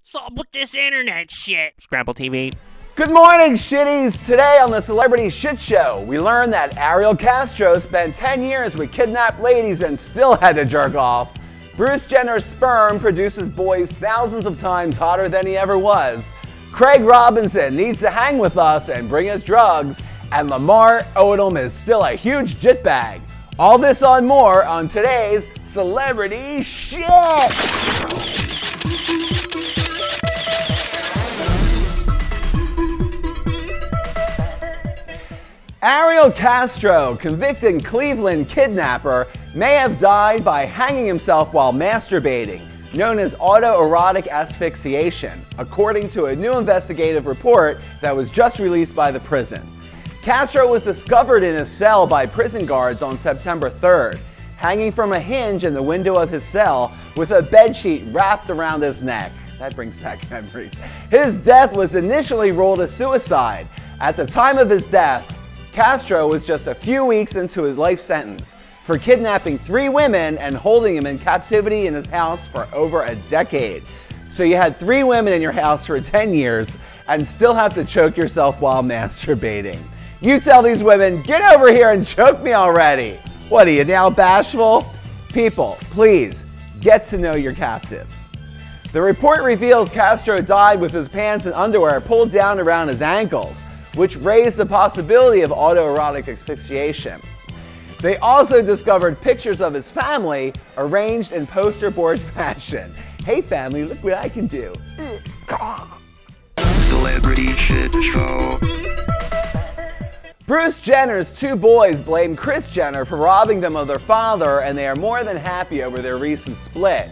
What's up with this internet shit? Scrapple TV. Good morning, shitties! Today on the Celebrity Shit Show, we learn that Ariel Castro spent 10 years with kidnapped ladies and still had to jerk off. Bruce Jenner's sperm produces boys thousands of times hotter than he ever was. Craig Robinson needs to hang with us and bring us drugs. And Lamar Odom is still a huge jitbag. All this and more on today's Celebrity Shit! Ariel Castro, convicted Cleveland kidnapper, may have died by hanging himself while masturbating, known as auto-erotic asphyxiation, according to a new investigative report that was just released by the prison. Castro was discovered in his cell by prison guards on September 3rd, hanging from a hinge in the window of his cell with a bedsheet wrapped around his neck. That brings back memories. His death was initially ruled a suicide. At the time of his death, Castro was just a few weeks into his life sentence for kidnapping 3 women and holding them in captivity in his house for over a decade. So you had 3 women in your house for 10 years and still have to choke yourself while masturbating. You tell these women, get over here and choke me already. What are you now, bashful? People, please, get to know your captives. The report reveals Castro died with his pants and underwear pulled down around his ankles, which raised the possibility of autoerotic asphyxiation. They also discovered pictures of his family arranged in poster board fashion. Hey family, look what I can do. Celebrity Shit Show. Bruce Jenner's 2 boys blame Kris Jenner for robbing them of their father, and they are more than happy over their recent split.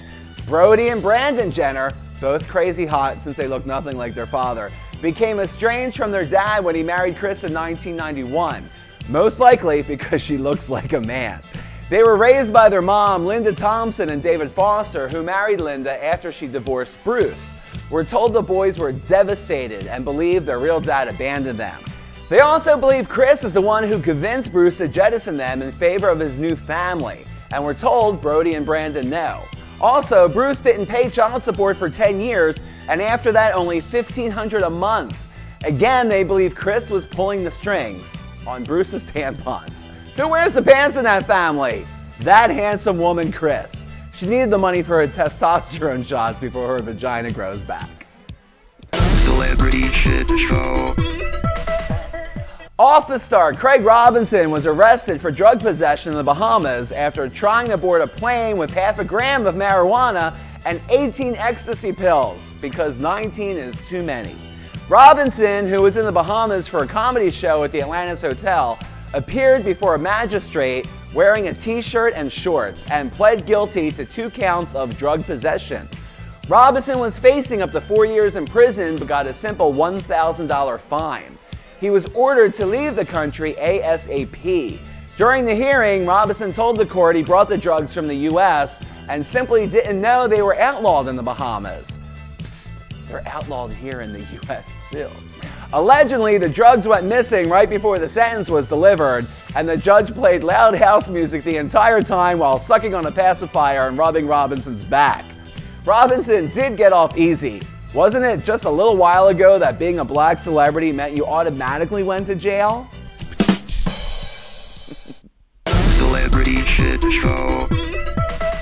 Brody and Brandon Jenner, both crazy hot since they look nothing like their father, became estranged from their dad when he married Kris in 1991, most likely because she looks like a man. They were raised by their mom, Linda Thompson, and David Foster, who married Linda after she divorced Bruce. We're told the boys were devastated and believe their real dad abandoned them. They also believe Kris is the one who convinced Bruce to jettison them in favor of his new family, and we're told Brody and Brandon know. Also, Bruce didn't pay child support for 10 years, and after that only $1,500 a month. Again, they believe Kris was pulling the strings on Bruce's tampons. Who wears the pants in that family? That handsome woman, Kris. She needed the money for her testosterone shots before her vagina grows back. Celebrity Shit Show. Office star Craig Robinson was arrested for drug possession in the Bahamas after trying to board a plane with half a gram of marijuana and 18 ecstasy pills, because 19 is too many. Robinson, who was in the Bahamas for a comedy show at the Atlantis Hotel, appeared before a magistrate wearing a t-shirt and shorts and pled guilty to 2 counts of drug possession. Robinson was facing up to 4 years in prison but got a simple $1,000 fine. He was ordered to leave the country ASAP. During the hearing, Robinson told the court he brought the drugs from the U.S. and simply didn't know they were outlawed in the Bahamas. Psst, they're outlawed here in the U.S. too. Allegedly, the drugs went missing right before the sentence was delivered, and the judge played loud house music the entire time while sucking on a pacifier and rubbing Robinson's back. Robinson did get off easy. Wasn't it just a little while ago that being a black celebrity meant you automatically went to jail? Celebrity Shit Show.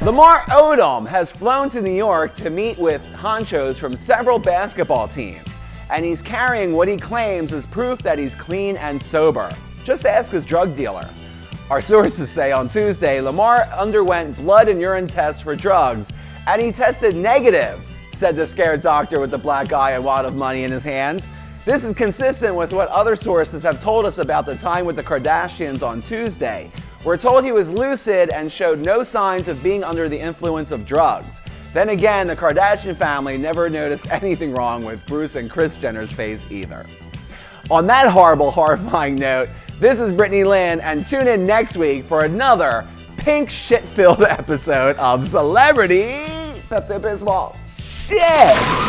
Lamar Odom has flown to New York to meet with honchos from several basketball teams, and he's carrying what he claims is proof that he's clean and sober. Just ask his drug dealer. Our sources say on Tuesday, Lamar underwent blood and urine tests for drugs, and he tested negative, said the scared doctor with the black eye and wad of money in his hand. This is consistent with what other sources have told us about the time with the Kardashians on Tuesday. We're told he was lucid and showed no signs of being under the influence of drugs. Then again, the Kardashian family never noticed anything wrong with Bruce and Kris Jenner's face either. On that horrible, horrifying note, this is Brittany Lynn, and tune in next week for another pink shit-filled episode of Celebrity Pepto-Bismol. Shit!